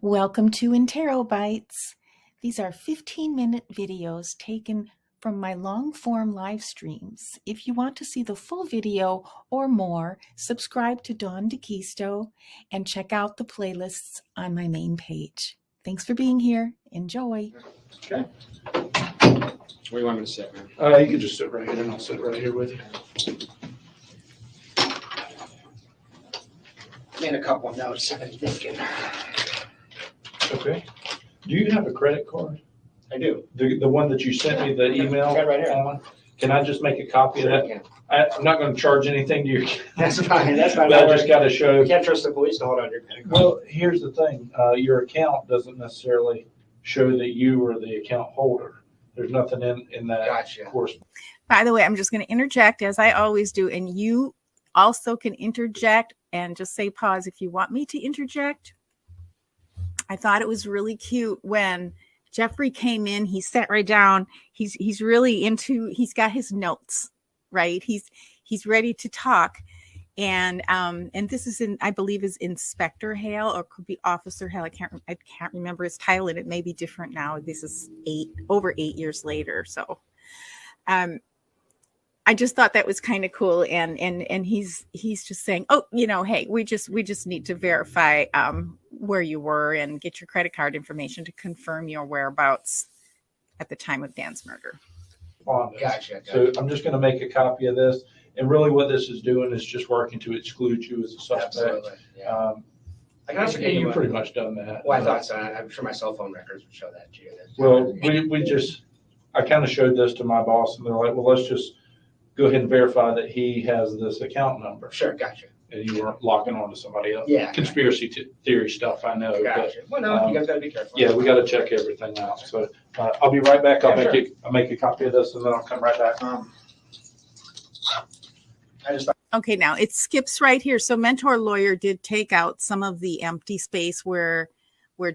Welcome to Interro Bites. These are 15-minute videos taken from my long-form live streams. If you want to see the full video or more, subscribe to Dacquisto and check out the playlists on my main page. Thanks for being here. Enjoy. Okay. Where do you want me to sit, man? You can just sit right here, and I'll sit right here with you. Made a couple of notes I've been thinking. Okay. Do you have a credit card? I do. The one that you sent me the email Got it right here. on? Can I just make a copy of that? Yeah. I'm not going to charge anything to you. That's fine. That's fine. But I just got to show. You can't trust the police to hold on your credit card. Well, here's the thing. Your account doesn't necessarily show that you are the account holder. There's nothing in that Gotcha. course. By the way, I'm just going to interject as I always do, and you also can interject and just say pause if you want me to interject. I thought it was really cute when Jeffrey came in. He sat right down. He's really into. He's got his notes, right? He's ready to talk, and this is I believe is Inspector Hale, or could be Officer Hale. I can't remember his title, and it may be different now. This is over 8 years later, so. I just thought that was kind of cool, and he's just saying, oh, hey, we just need to verify where you were and get your credit card information to confirm your whereabouts at the time of Dan's murder. Gotcha. So I'm just going to make a copy of this, and really what this is doing is just working to exclude you as a suspect. Absolutely. Yeah. I can also get You've pretty much done that. Well, I thought so. I'm sure my cell phone records would show that to you. Well, I kind of showed this to my boss, and they're like, well, let's just go ahead and verify that he has this account number. Sure, gotcha. And you weren't locking on to somebody else. Yeah. Conspiracy theory stuff, I know. Gotcha. Well, no, you guys got to be careful. Yeah, we got to check everything out. So I'll be right back. I'll make a copy of this, and then I'll come right back. Okay, now it skips right here. So Mentour Lawyer did take out some of the empty space where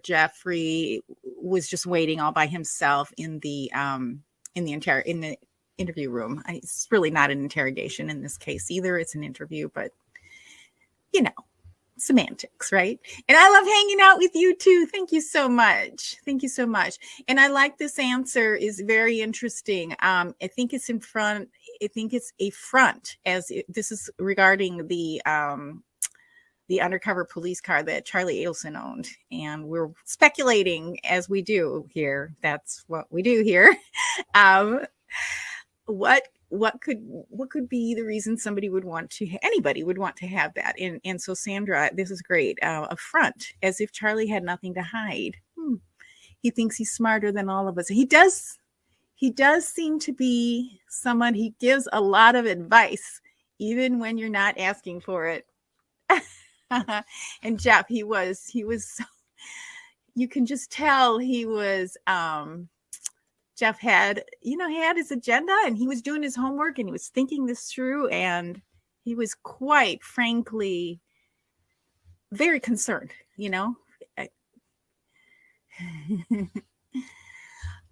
Jeffrey was just waiting all by himself in the interview room. It's really not an interrogation in this case either. It's an interview, but semantics, right? And I love hanging out with you too. Thank you so much. Thank you so much. And I like this answer is very interesting. I think it's in front. I think it's a front this is regarding the undercover police car that Charlie Adelson owned. And we're speculating as we do here. That's what we do here. What could be the reason anybody would want to have that? And so Sandra, this is great. A front, as if Charlie had nothing to hide. He thinks he's smarter than all of us. He does seem to be someone, he gives a lot of advice, even when you're not asking for it. And Jeff, he was so, you can just tell he was, Jeff had his agenda, and he was doing his homework, and he was thinking this through, and he was quite frankly very concerned,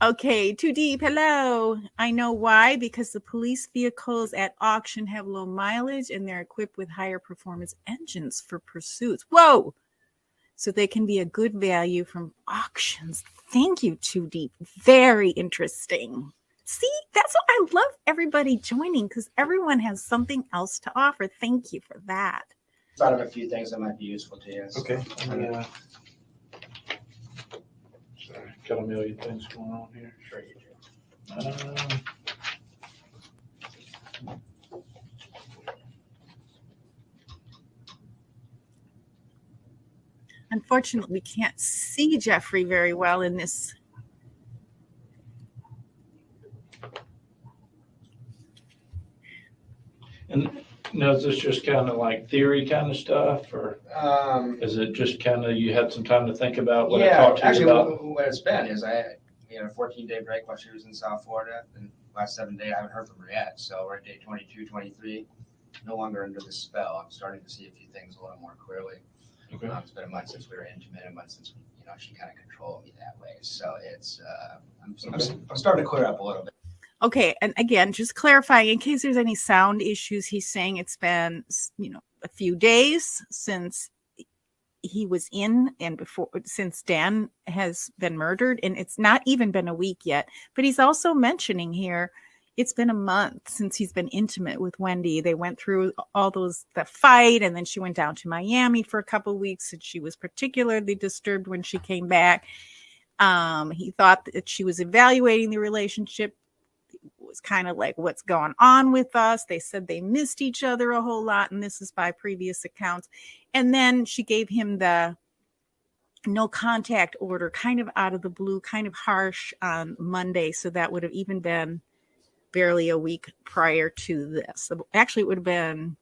Okay, Too Deep, hello. I know why, because the police vehicles at auction have low mileage and they're equipped with higher performance engines for pursuits. Whoa! So they can be a good value from auctions. Thank you, Too Deep. Very interesting. See, that's what I love everybody joining, because everyone has something else to offer. Thank you for that. Thought of a few things that might be useful to you. Okay. Sorry, got a million things going on here. Sure you do. Unfortunately, we can't see Jeffrey very well in this. And is this just kind of like theory kind of stuff, or is it just kind of you had some time to think about what I talked to you about? What it's been is I had a 14-day break while she was in South Florida, and last 7 days I haven't heard from her yet. So we're at day 22, 23, no longer under the spell. I'm starting to see a few things a little more clearly. Okay. It's been a month since we were intimate, a month since she kind of controlled me that way. So it's I'm starting to clear up a little bit. Okay, and again, just clarifying in case there's any sound issues. He's saying it's been a few days since he was in, and before, since Dan has been murdered, and it's not even been a week yet. But he's also mentioning here, it's been a month since he's been intimate with Wendy. They went through all the fight, and then she went down to Miami for a couple of weeks, and she was particularly disturbed when she came back. He thought that she was evaluating the relationship. It was kind of like, what's going on with us? They said they missed each other a whole lot, and this is by previous accounts. And then she gave him the no contact order kind of out of the blue, kind of harsh on Monday. So that would have even been barely a week prior to this. Actually, it would have been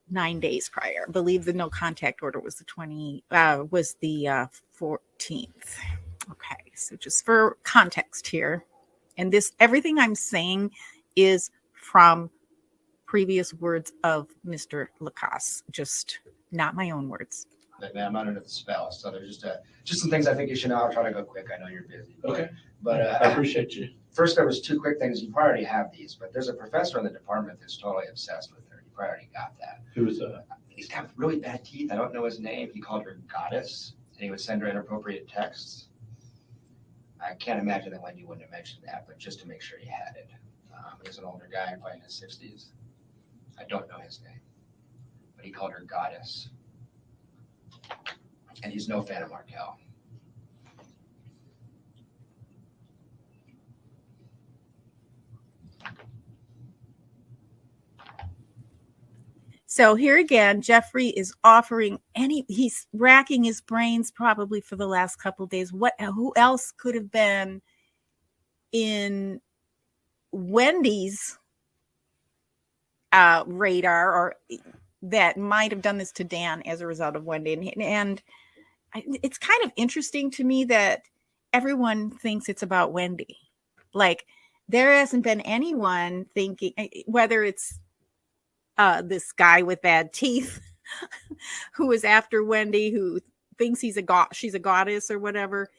9 days prior. I believe the no contact order was the 14th. Okay, so just for context here, and this, everything I'm saying is from previous words of Mr. LaCasse, just not my own words. Man, I'm not under the spell, so there's just some things I think you should know. I'll try to go quick. I know you're busy. Okay. But I appreciate you. First, there was 2 quick things. You probably already have these, but there's a professor in the department that's totally obsessed with her. You probably already got that. Who is that? He's got really bad teeth. I don't know his name. He called her goddess, and he would send her inappropriate texts. I can't imagine that Wendy wouldn't have mentioned that, but just to make sure you had it. He's an older guy, probably in his 60s. I don't know his name, but he called her goddess. And he's no fan of Markel. So here again, Jeffrey is offering he's racking his brains probably for the last couple of days. Who else could have been in Wendy's radar, or that might have done this to Dan as a result of Wendy? And it's kind of interesting to me that everyone thinks it's about Wendy. Like, there hasn't been anyone thinking, whether it's this guy with bad teeth who is after Wendy, who thinks she's a goddess or whatever,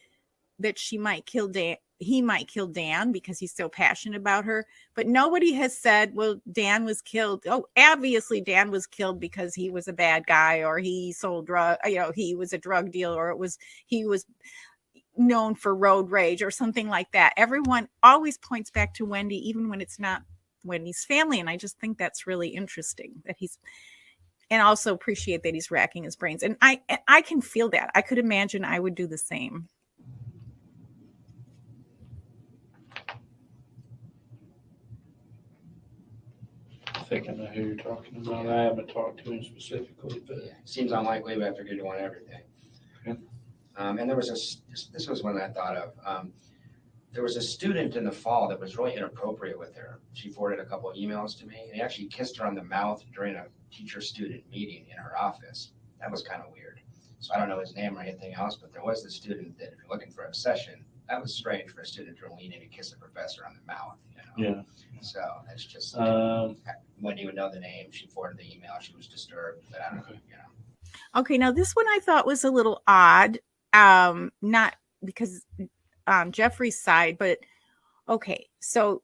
that she might kill Dan. He might kill Dan because he's so passionate about her. But nobody has said, well, Dan was killed. Oh, obviously Dan was killed because he was a bad guy, or he sold drugs, he was a drug dealer, or he was known for road rage or something like that. Everyone always points back to Wendy, even when it's not Wendy's family. And I just think that's really interesting that and also appreciate that he's racking his brains. And I can feel that. I could imagine I would do the same. I think I know who you're talking about. I haven't talked to him specifically, but yeah, seems unlikely, but I figured you want everything. Okay. And there was this was one I thought of. There was a student in the fall that was really inappropriate with her. She forwarded a couple of emails to me, and he actually kissed her on the mouth during a teacher-student meeting in her office. That was kind of weird. So I don't know his name or anything else, but there was the student that, if you're looking for obsession, that was strange for a student to lean in and kiss a professor on the mouth. Yeah. So that's just Wendy would know the name. She forwarded the email. She was disturbed, but I don't know. Okay, now this one I thought was a little odd. Not because Jeffrey's side, but okay, so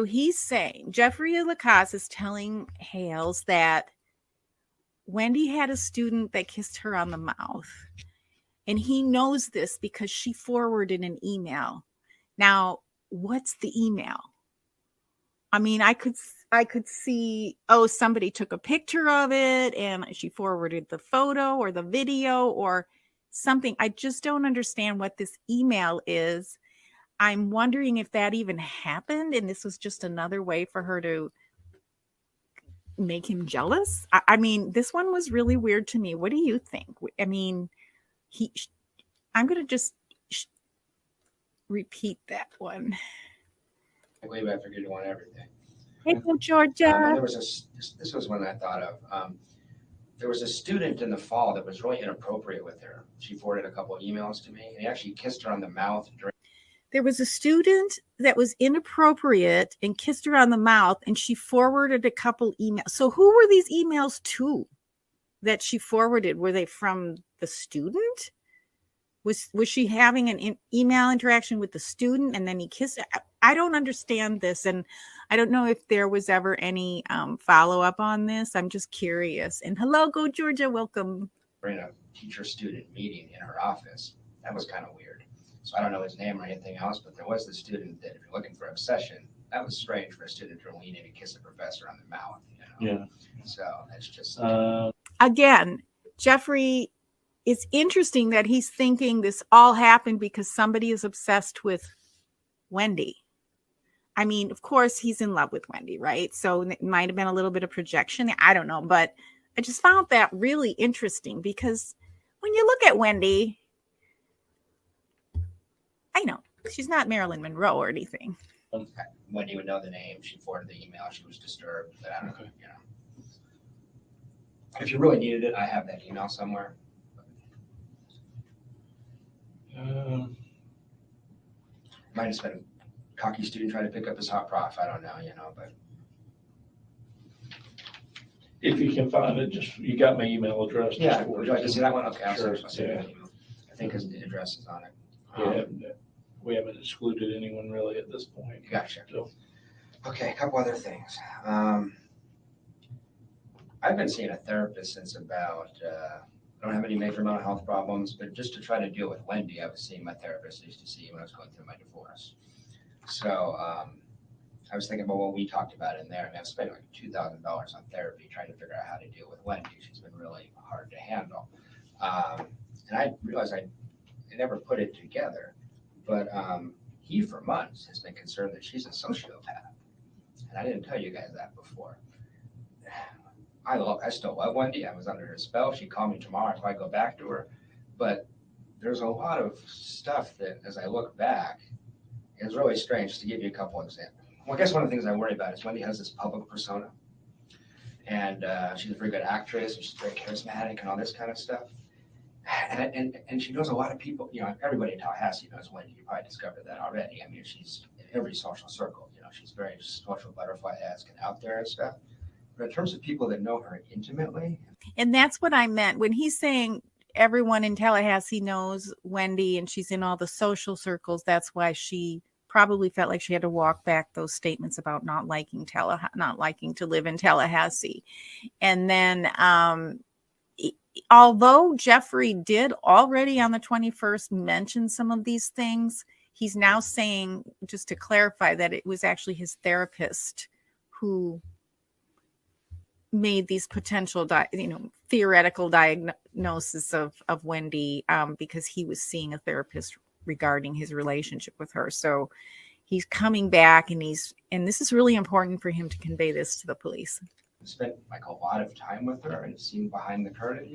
he's saying, Jeffrey LaCasse is telling Hales that Wendy had a student that kissed her on the mouth, and he knows this because she forwarded an email. Now, what's the email? I mean, I could see, somebody took a picture of it and she forwarded the photo or the video or something. I just don't understand what this email is. I'm wondering if that even happened and this was just another way for her to make him jealous. I mean, this one was really weird to me. What do you think? I mean, I'm going to just repeat that one. I believe I figured you want everything. Hey, Georgia. This was one I thought of. There was a student in the fall that was really inappropriate with her. She forwarded a couple of emails to me, and he actually kissed her on the mouth. There was a student that was inappropriate and kissed her on the mouth, and she forwarded a couple emails. So who were these emails to that she forwarded? Were they from the student? Was she having an email interaction with the student and then he kissed her? I don't understand this. And I don't know if there was ever any follow-up on this. I'm just curious. And hello, Go Georgia. Welcome. during a teacher-student meeting in her office. That was kind of weird. So I don't know his name or anything else, but there was the student that if you're looking for obsession, that was strange for a student to lean in and kiss a professor on the mouth. Yeah. So that's just again, Jeffrey, it's interesting that he's thinking this all happened because somebody is obsessed with Wendy. I mean, of course, he's in love with Wendy, right? So it might have been a little bit of projection. I don't know, but I just found that really interesting because when you look at Wendy, I know she's not Marilyn Monroe or anything. Wendy would know the name. She forwarded the email. She was disturbed, but I don't know. If you really needed it, I have that email somewhere. Might have been a cocky student trying to pick up his hot prof. I don't know, but. If you can find it, you got my email address. Yeah, would you like to see that one? Okay, Sure. I'll send you an email. I think his address is on it. We haven't excluded anyone really at this point. Gotcha. So. Okay, a couple other things. I've been seeing a therapist since about, I don't have any major mental health problems, but just to try to deal with Wendy, I was seeing my therapist I used to see when I was going through my divorce. So I was thinking about what we talked about in there. I mean, I've spent like $2,000 on therapy trying to figure out how to deal with Wendy. She's been really hard to handle. And I realized I never put it together, but he for months has been concerned that she's a sociopath. And I didn't tell you guys that before. I still love Wendy. I was under her spell. She'd call me tomorrow if I go back to her. But there's a lot of stuff that, as I look back, is really strange. To give you a couple examples. Well, I guess one of the things I worry about is Wendy has this public persona. And she's a very good actress. And she's very charismatic and all this kind of stuff. And she knows a lot of people. Everybody in Tallahassee knows Wendy. You probably discovered that already. I mean, she's in every social circle. She's very social butterfly-esque and out there and stuff. But in terms of people that know her intimately. And that's what I meant when he's saying everyone in Tallahassee knows Wendy and she's in all the social circles. That's why she probably felt like she had to walk back those statements about not liking to live in Tallahassee. And then although Jeffrey did already on the 21st mention some of these things, he's now saying, just to clarify, that it was actually his therapist who made these potential, theoretical diagnosis of Wendy because he was seeing a therapist regarding his relationship with her. So he's coming back and this is really important for him to convey this to the police. Spent like a lot of time with her and seen behind the curtain,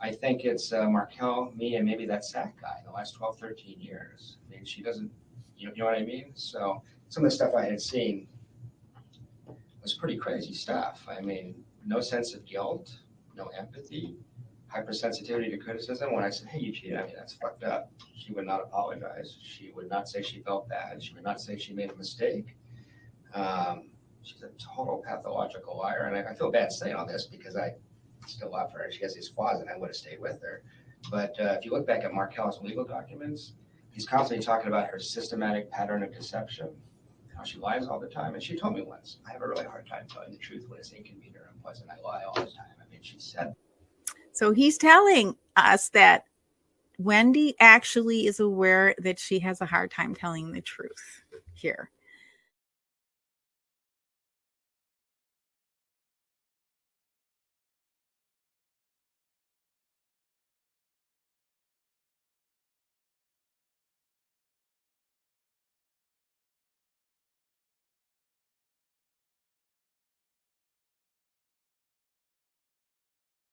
I think it's Markel, me, and maybe that SAC guy the last 12, 13 years. I mean, she doesn't, you know what I mean? So some of the stuff I had seen was pretty crazy stuff. I mean, no sense of guilt, no empathy, hypersensitivity to criticism. When I said, hey, you cheated, I mean, that's fucked up. She would not apologize. She would not say she felt bad. She would not say she made a mistake. She's a total pathological liar. And I feel bad saying all this because I still love her. She has these flaws and I would have stayed with her. But if you look back at Markel's legal documents, he's constantly talking about her systematic pattern of deception, how she lies all the time. And she told me once, I have a really hard time telling the truth when it's inconvenient or unpleasant. I lie all the time. I mean, she said. So he's telling us that Wendy actually is aware that she has a hard time telling the truth here.